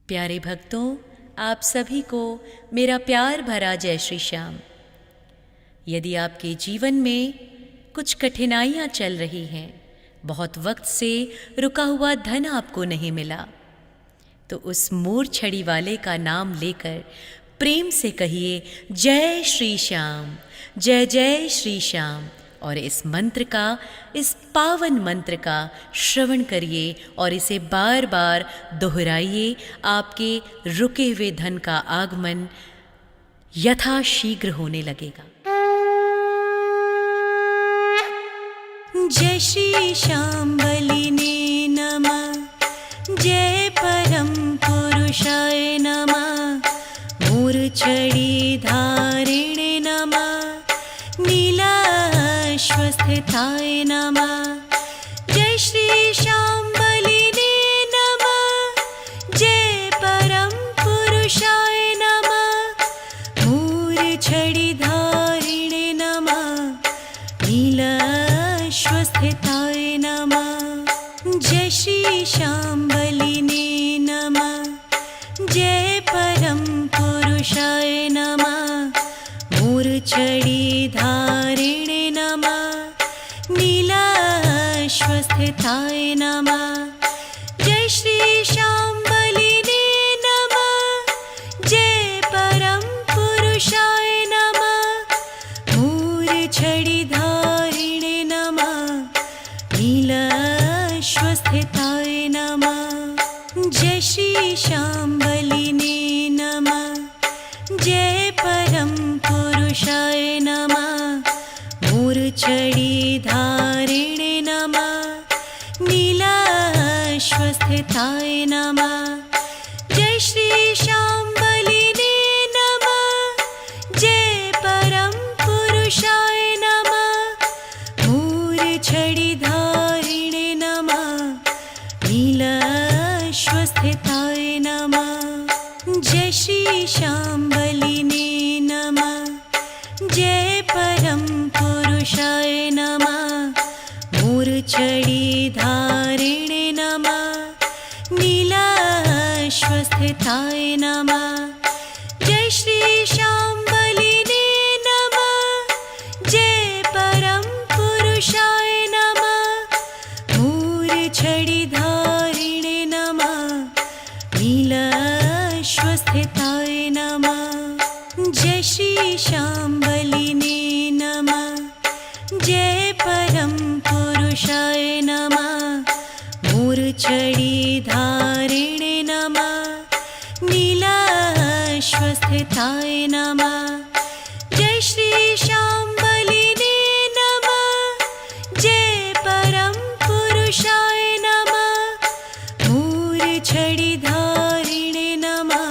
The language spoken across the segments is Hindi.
प्यारे भक्तों, आप सभी को मेरा प्यार भरा जय श्री श्याम। यदि आपके जीवन में कुछ कठिनाइयाँ चल रही हैं, बहुत वक्त से रुका हुआ धन आपको नहीं मिला, तो उस मोर छड़ी वाले का नाम लेकर प्रेम से कहिए जय श्री श्याम, जय जय श्री श्याम। और इस मंत्र का, इस पावन मंत्र का श्रवण करिए और इसे बार बार दोहराइए। आपके रुके हुए धन का आगमन यथाशीघ्र होने लगेगा। जय श्री श्याम बलिने नमः, जय परम पुरुषाय नमः, मूर्छड़ी धारिणे नमः, नीलाश्वस्थिताय नमः। जय श्री श्याम बलिने नमः, जय परम पुरुषाय नमः, मूर्छड़ी धारिणे नमः, नीलाश्वस्थिताय नमः। जय श्री श्याम बलिने नमः, जय परम पुरुषाय नमः, मूर्छड़ी धारिणे नमः, नीलाश्वस्थिताय नमः। जय श्री श्याम बलिने नमः, जय परम पुरुषाय नमः, मूर्छड़ी धारिणे नमः, नीलाश्वस्थिताय नमः। जय श्री श्याम बलिने नमः, जय परम पुरुषाय नमः, मूर्छड़ी धारिणे नमः, नीलाश्वस्थिताय नमः। जय श्री श्याम बलिने नमः, जय परम पुरुषाय नमः, मूर्छड़ी धारिणे नमः, नीलाश्वस्थिताय नमः। जय श्री श्याम बलिने नमः, जय परम पुरुषाय नमः, मूर्छड़ी धारिणे नमः, नीलाश्वस्थिताय नमः। जय श्री श्याम बलिने नमः, जय परम पुरुषाय नमः, मूर्छड़ी धारिणे नमः, नीलाश्वस्थिताय नमः। जय श्री श्याम बलिने नमः, जय परम पुरुषाय नमः, मूर्छड़ी धारिणे नमः, नीलाश्वस्थिताय नमः। जय श्री श्याम बलिने नमः, जय परम पुरुषाय नमः, मूर्छड़ी धारिणे नमः,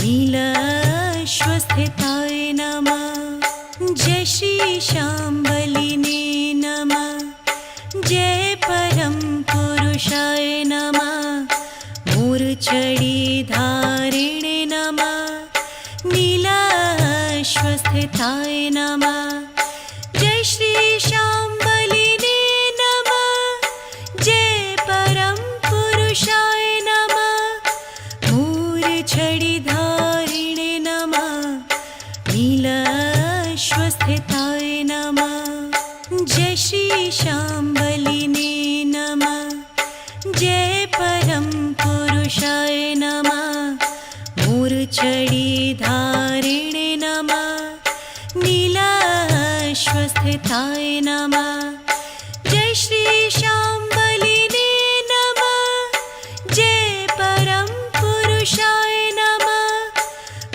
नीलाश्वस्थिताय नमः। जय श्री श्याम बलिने नमः, जय परम पुरुषाय नमः, मूर्छड़ी धारिणे नमः, नीलाश्वस्थिताय नमः। जय श्री श्याम बलिने नमः, जय परम पुरुषाय नमः, मूर्छड़ी धारिणे नमः, नीलाश्वस्थिताय नमः। जय श्री श्याम बलिने नमः, जय परम पुरुषाय नमः, मूर्छड़ी धारिणे नमः, नीलाश्वस्थिताय नमः। जय श्री श्याम बलिने नमः, जय परम पुरुषाय नमः,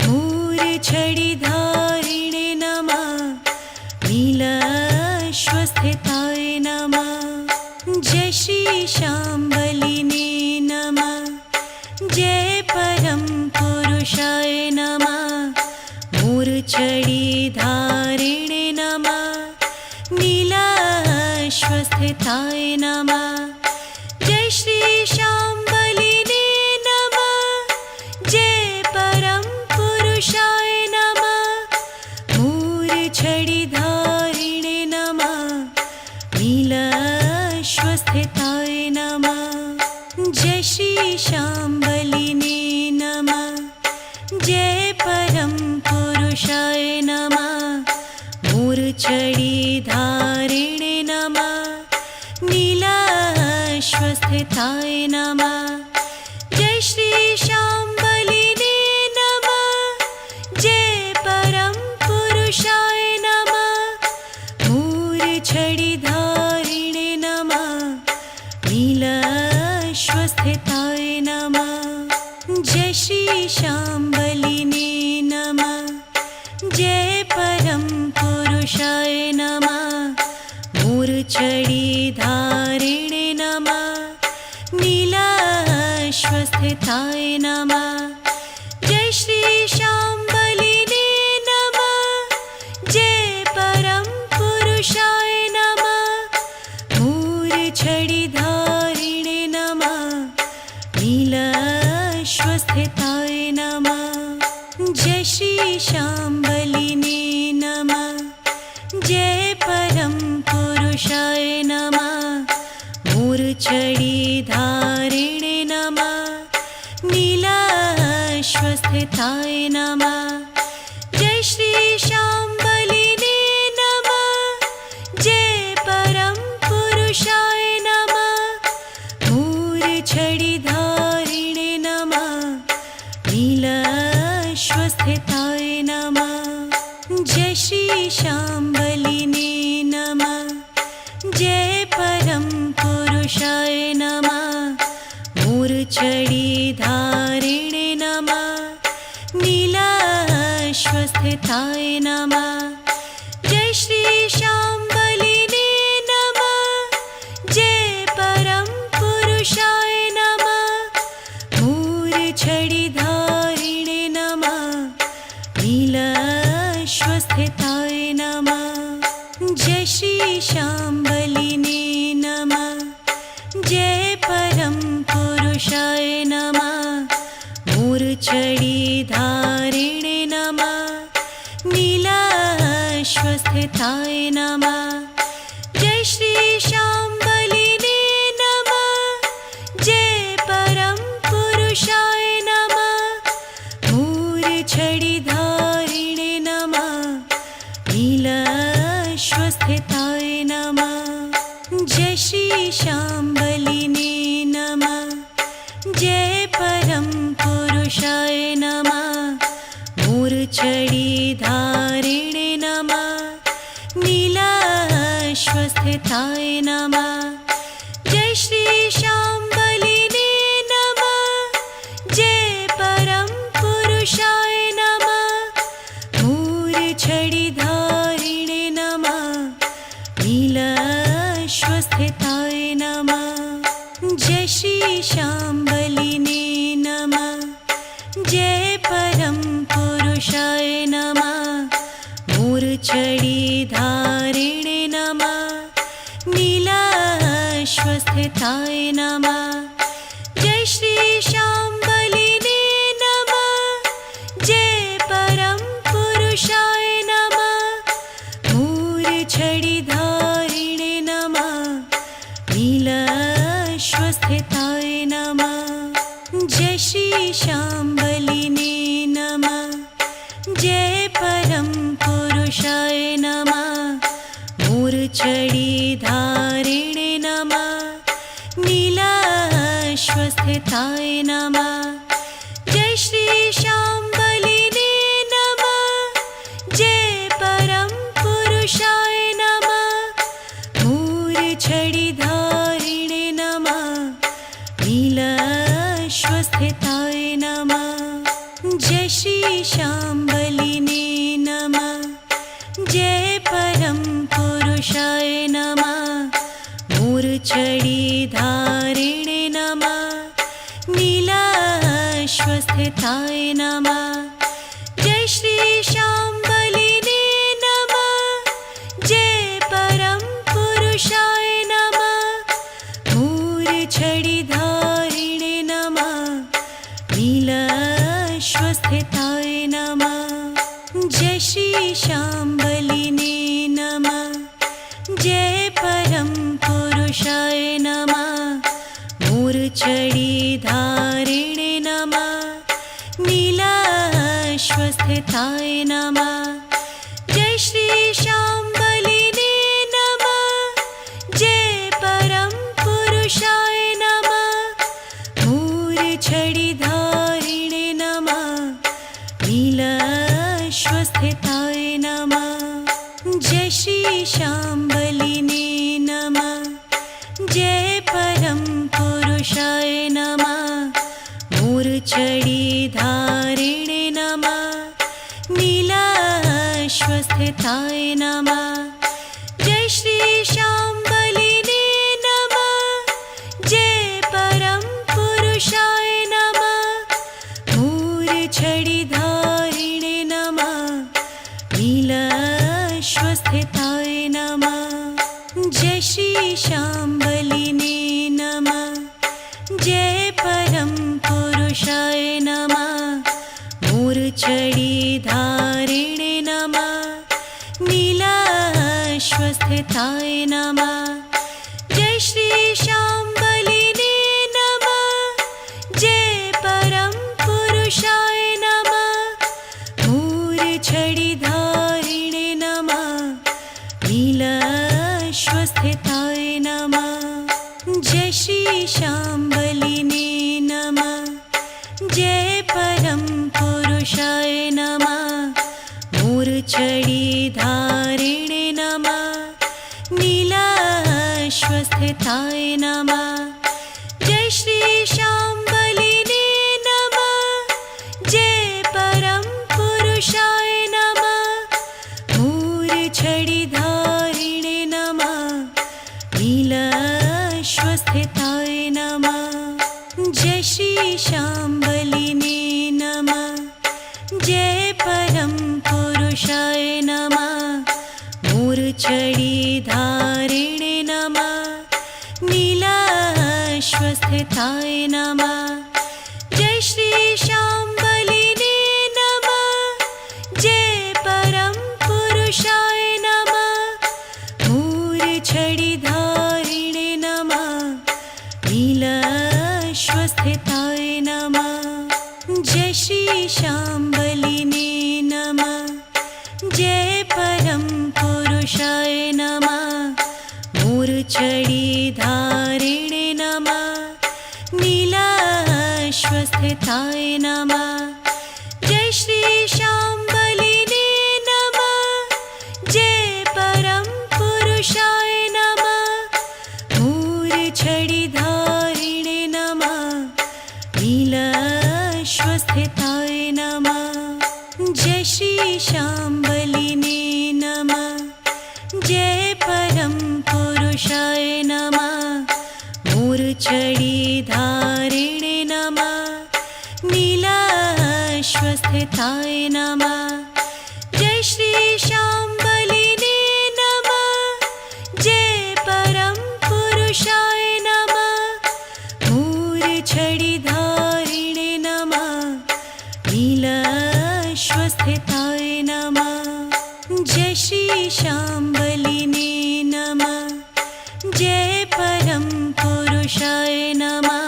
मूर्छड़ी धारिणे नमः, नीलाश्वस्थिताय नमः। जय श्री श्याम बलिने नमः, जय परम पुरुषाय नमः, मूर्छड़ी धारिणे नमः, नीलाश्वस्थिताय नमः। जय श्री श्याम बलिने नमः, जय परम पुरुषाय नमः, मूर्छड़ी धारिणे नमः, नीलाश्वस्थिताय नमः। जय श्री श्याम बलिने श्री शाम्बलिने नमः जय परम पुरुषाय नमः मूर्छिधारिणे नमः नीलाश्वस्थिताय नमः जय श्री शाम्बलिने नमः जय परम पुरुषाय नमः मूर्छिधारिणे नमः नीलाश्वस्थिताय नमः जय श्री शाम्बलिने नमः जय परम पुरुषाय नमः मूर्छिधारिणे नमः नीलाश्वस्थिताय नमः जय श्री शाम्बलिने नमः जय परम पुरुषाय नमः मूर्छिधारिणे नमः नीलाश्वस्थिताय नमः जय श्री शाम्बलिने नमः जय परम पुरुषाय नमः मूर्छिधारिणे नमः नीलाश्वस्थिताय नमः जय श्री शाम्बलिने नमः जय परम पुरुषाय नमः मूर्छिधारिणे नमः नीलाश्वस्थिताय नमः जय श्री शाम्बलिने नमः जय परम पुरुषाय नमः मूर्छिधारिणे नमः नीलाश्वस्थिताय नमः जय श्री शाम्बलिने नमः जय परम पुरुषाय नमः मूर्छिधारिणे नमः नीलाश्वस्थिताय नमः जय श्री शाम्बलिने नमः जय परम पुरुषाय नमः मूर्छिधारिणे नमः नीलाश्वस्थिताय नमः जय श्री शाम्बलिने नमः जय परम पुरुषाय नमः मूर्छिधारिणे नमः नीलाश्वस्थिताय नमः जय श्री शाम्बलिने नमः जय परम पुरुषाय नमः मूर्छिधारिणे नमः नीलाश्वस्थिताय नमः जय श्री शाम्बलिने नमः जय परम पुरुषाय नमः मूर्छिधारिणे नमः नीलाश्वस्थिताय नमः जय श्री शाम्बलिने नमः जय परम पुरुषाय नमः मूर्छिधारिणे नमः नीलाश्वस्थिताय नमः जय श्री शाम्बलिने नमः जय परम पुरुषाय नमः मूर्छिधारिणे नमः नीलाश्वस्थिताय नमः जय श्री शाम्बलिने नमः जय परम पुरुषाय नमः मूर्छिधारिणे नमः नीलाश्वस्थिताय नमः जय श्री शाम्बलिने नमः जय परम पुरुषाय नमः मूर्छिधारिणे नमः नीलाश्वस्थिताय नमः जय श्री शाम्बलिने नमः जय परम पुरुषाय नमः मूर्छिधारिणे नमः नीलाश्वस्थिताय नमः जय श्री शाम्बलिने नमः जय परम पुरुषाय नमः मूर्छिधारिणे नमः नीलाश्वस्थिताय नमः जय श्री शाम्बलिने नमः जय परम पुरुषाय नमः मूर्च्छिधारिणे नमः नीलाश्वस्थिताय नमः जय श्री शाम्बलिने नमः जय परम पुरुषाय नमः मूर्च्छिधारिणे नमः नीलाश्वस्थिताय नमः जय श्री शाम्बलिने नमः जय परम पुरुषाय नमः मूर्च्छिधारिणे नमः नीलाश्वस्थिताय नमः जय श्री शाम्बलिने नमः जय परम पुरुषाय नमः मूर्च्छिधारिणे नमः नीलाश्वस्थिताय नमः जय श्री शाम्बलिने नमः जय परम पुरुषाय नमः मूर्च्छिधारिणे नमः नीलाश्वस्थिताय नमः जय श्री शाम्बलिने नमः जय परम पुरुषाय नमः मूर्च्छिधारिणे नमः नीलाश्वस्थिताय नमः जय श्री शाम्बलिने नमः जय परम पुरुषाय नमः मूर्च्छिधारिणे नमः नीलाश्वस्थिताय नमः जय श्री शाम्बलिने नमः जय परम पुरुषाय नमः मूर्च्छिधारिणे नमः नीलाश्वस्थिताय नमः जय श्री शाम्बलिने नमः जय परम पुरुषाय नमः मूर्च्छिधारिणे नमः नीलाश्वस्थिताय नमः जय श्री शाम्बलिने नमः जय परम पुरुषाय नमः मूर्च्छिधारिणे नमः नीलाश्वस्थिताय नमः जय श्री शाम्बलिने नमः जय परम पुरुषाय नमः मूर्च्छिधारिणे नमः नीलाश्वस्थिताय नमः जय श्री शाम्बलिने नमः जय परम पुरुषाय नमः मूर्च्छिधारिणे नमः नीलाश्वस्थिताय नमः जय श्री शाम्बलिने नमः जय परम पुरुषाय नमः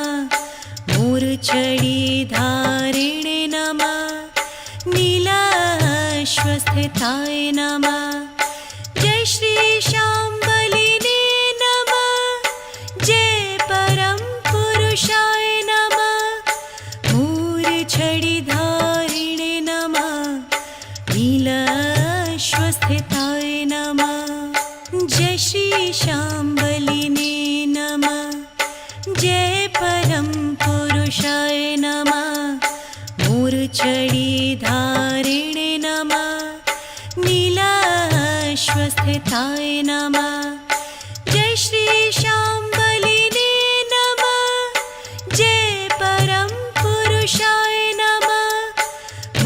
मूर्च्छिधारिणे नमः नीलाश्वस्थिताय नमः जय श्री शाम्बलिने नमः जय परम पुरुषाय नमः मूर्च्छिधारिणे नमः नीलाश्वस्थिताय नमः जय श्री शाम्बलिने नमः जय परम पुरुषाय नमः मूर्च्छिधारिणे नमः नीलाश्वस्थिताय नमः जय श्री शाम्बलिने नमः जय परम पुरुषाय नमः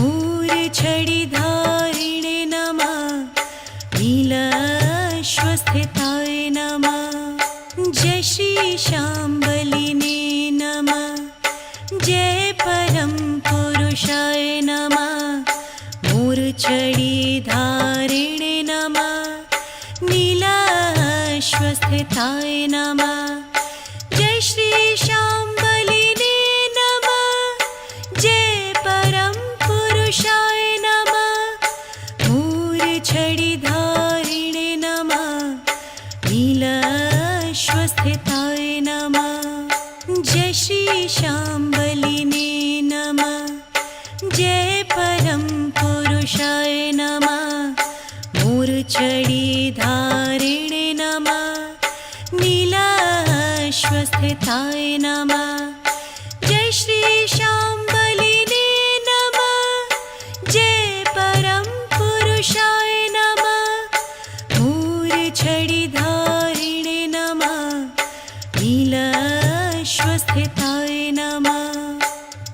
मूर्च्छिधारिणे नमः नीलाश्वस्थिताय नमः जय श्री शाम्बलिने नमः जय परम पुरुषाय नमः मूर्च्छिधारिणे नमः नीलाश्वस्थिताय नमः जय श्री शाम्बलिने नमः जय परम पुरुषाय नमः मूर्च्छिधारिणे नमः नीलाश्वस्थिताय नमः जय श्री शाम्बलिने नमः जय परम पुरुषाय नमः मूर्च्छिधारिणे नमः नीलाश्वस्थिताय नमः